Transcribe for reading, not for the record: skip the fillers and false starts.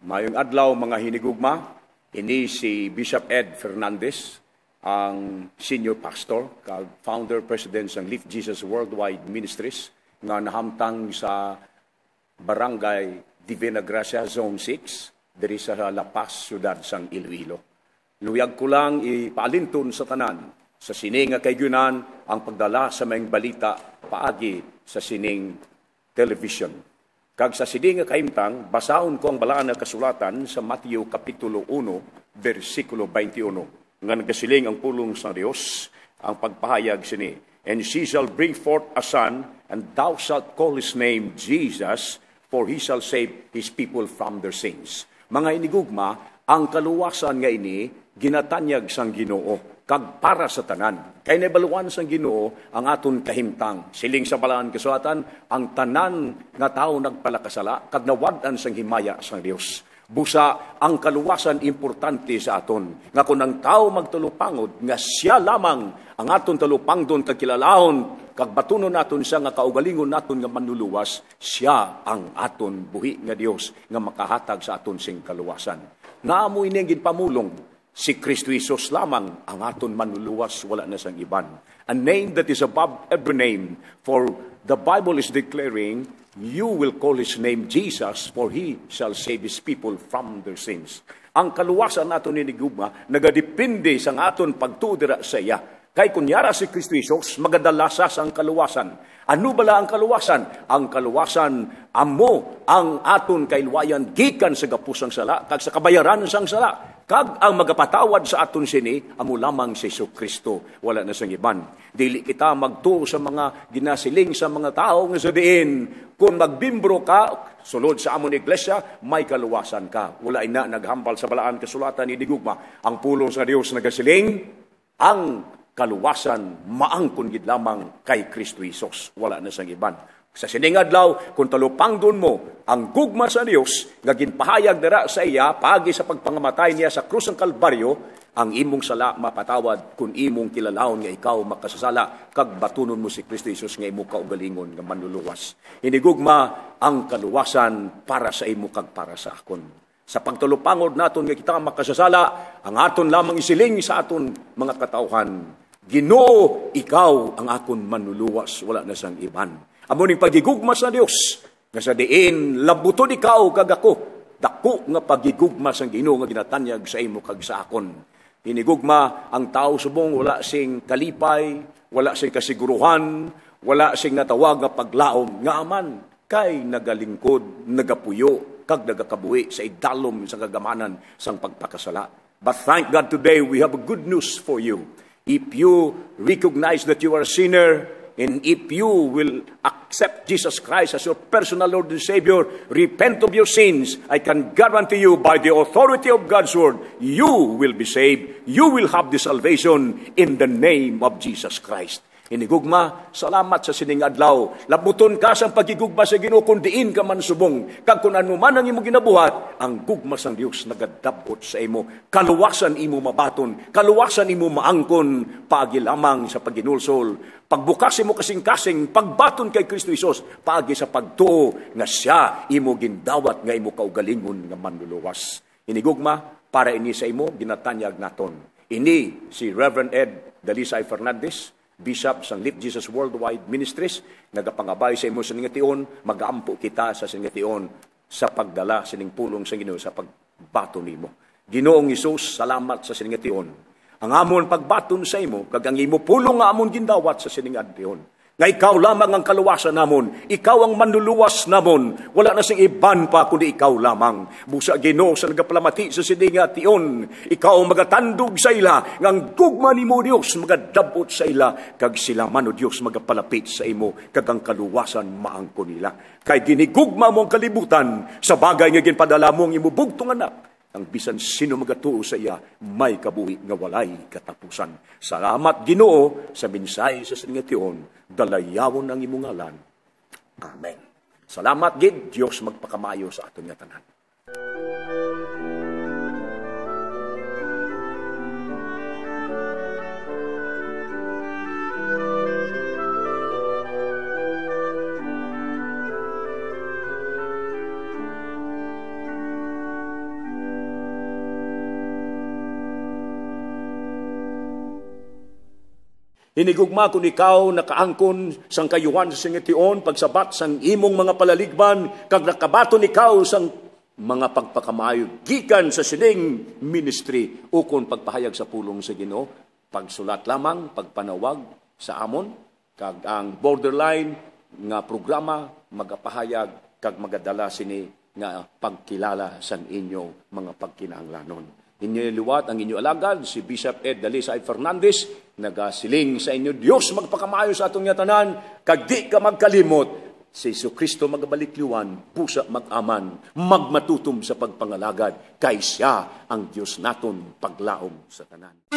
Mayong adlaw mga hinigugma, ini si Bishop Ed Fernandez, ang senior pastor, founder president ng Lift Jesus Worldwide Ministries, nga nahamtang sa Barangay Divina Gracia Zone 6, diri sa La Paz, siyudad sang Iloilo. Luyag ko lang ipaalinton sa tanan, sa sining nga kaygunan ang pagdala sa mga balita paagi sa sining television. Kag sa sining nga kaimtang, basaon ko ang balaan nga kasulatan sa Mateo Kapitulo 1, versikulo 21. Nga nagasiling ang pulong sa Dios, ang pagpahayag sini. And she shall bring forth a son, and thou shalt call his name Jesus, for he shall save his people from their sins. Mga inigugma, ang kaluwasan nga ini, ginatanyag sang Ginoo, kag para sa tanan. Kay nabaluan sang Ginoo ang aton kahimtang. Siling sa balaan kasulatan, ang tanan nga tao nagpalakasala, kag nawad-an sang himaya sang Dios. Busa, ang kaluwasan importante sa aton. Nga kung ang tao magtulupangod, nga siya lamang ang aton talupangdon kag kilalahon, kag batunon naton siya nga kaugalingon naton nga manluluwas, siya ang aton buhi nga Dios nga makahatag sa aton sing kaluwasan. Naamoy niyang ginpamulong, si Kristo Jesus lamang ang aton manluluwas, wala na sang iban. A name that is above every name, for the Bible is declaring, you will call his name Jesus, for he shall save his people from their sins. Ang kaluwasan naton ninigugma, nagadepende sa aton pagtudira sa iya. Kay kunyara si Kristo Jesus, magadalasas ang kaluwasan. Ano bala ang kaluwasan? Ang kaluwasan, amo ang aton kailwayan gikan sa gapusang sala, kag sa kabayaran sang sala. Kag ang magapatawad sa aton sini, amo lamang si Kristo, wala na sang iban. Dili kita magtuo sa mga ginasiling sa mga tao nga sa diin. Kung magbimbro ka, sulod sa amon iglesia, may kaluwasan ka. Wala ina naghambal sa balaan kasulatan ni digugma. Ang pulong sa Dios nagasiling, ang kaluwasan maangkon gid lamang kay Kristo Jesus, wala na sang iban. Sa sining adlaw, kung talupangdon mo ang gugma sa Dios nga ginpahayag dira sa iya paagi sa pagpangamatay niya sa krus ng Kalbaryo, ang imong sala mapatawad kung imong kilalahon nga ikaw makasasala kag batunon mo si Kristo Jesus nga imo kaugalingon nga manluluwas. Hinigugma ang kaluwasan para sa imo kag para sa akon. Sa pagtulupangod naton nga kita makasasala, ang aton lamang isiling sa aton mga katawhan, Ginoo, ikaw ang akon manluluwas, wala na sang iban. Amo ning pagigugma sa Dios, nga sa diin labuton ikaw kag ako, dako nga pagigugma sang Ginoo nga ginatanyag sa imo kag sa akon. Hinigugma ang tao subong wala sing kalipay, wala sing kasiguruhan, wala sing natawag nga paglaom, nga aman kay nagalingkod, nagapuyo, kag nagakabuhi sa idalom sa kagamanan sang pagpakasala. But thank God today we have a good news for you. If you recognize that you are a sinner, and if you will accept Jesus Christ as your personal Lord and Savior, repent of your sins, I can guarantee you by the authority of God's word, you will be saved. You will have the salvation in the name of Jesus Christ. Hinigugma, salamat sa sining adlaw. Labuton ka sa pagigugma sa Ginoo kung diin ka man subong. Kag kung ano man ang imo ginabuhat, ang gugma sang Dios nagadabot sa imo. Kaluwasan imo mabaton, kaluwasan imo maangkon, paagi lamang sa paginulsol. Pagbukas imo kasing-kasing, pagbaton kay Kristo Jesus, paagi sa pagtuo nga siya imo gindawat nga imo kaugalingon nga manluluwas. Hinigugma, para ini sa imo ginatanyag naton. Ini si Reverend Ed Dalisay Fernandez, Bishop sang Lift Jesus Worldwide Ministries, nagapangabay sa imo sa ningation, mag-aampo kita sa ningation sa pagdala sining pulong sa Ginoo sa pagbaton nimo. Ginoong Hesus, salamat sa ningation. Ang amon pagbaton sa imo, kag ang imo pulong nga amon gindawat sa ningation. Nga ikaw lamang ang kaluwasan namon, ikaw ang manluluwas namon, wala na sing iban pa kundi ikaw lamang. Busa Ginoo sa nagapalamati sa siningation, ikaw ang magatandog sa ila, ngang gugma nimo Dios magadabot sa ila, kag sila man o Dios magapalapit sa imo, kag ang kaluwasan maangkon nila. Kay ginigugma mo ang kalibutan, sa bagay nga ginpadala mong imubugtong anak, ang bisan sino magatuo sa iya, may kabuhi nga walay katapusan. Salamat Ginoo sa mensahe sa siningation, dalayawon ang imong ngalan. Amen. Salamat gid, Dios magpakamayo sa aton nga tanan. Hinigugma kung ikaw nakaangkon sang kayuhan sa singitiyon, pagsabat sang imong mga palaligban, kag nakabaton ikaw sang mga pagpakamayo, gikan sa sining ministry, ukon pagpahayag sa pulong sa Ginoo, pagsulat lamang, pagpanawag sa amon, kag ang borderline nga programa, magapahayag, kag magadala sini nga pagkilala sa inyo mga pagkinahanglanon. Inyo liwat ang inyo alagad, si Bishop Ed Dalisay Fernandez, nagasiling sa inyo, Diyos magpakamayo sa atong yatanan, kag di ka magkalimot, si Jesucristo magabalik-liwan, pusa mag-aman, magmatutom sa pagpangalagad, kay siya ang Diyos naton paglaom sa tanan.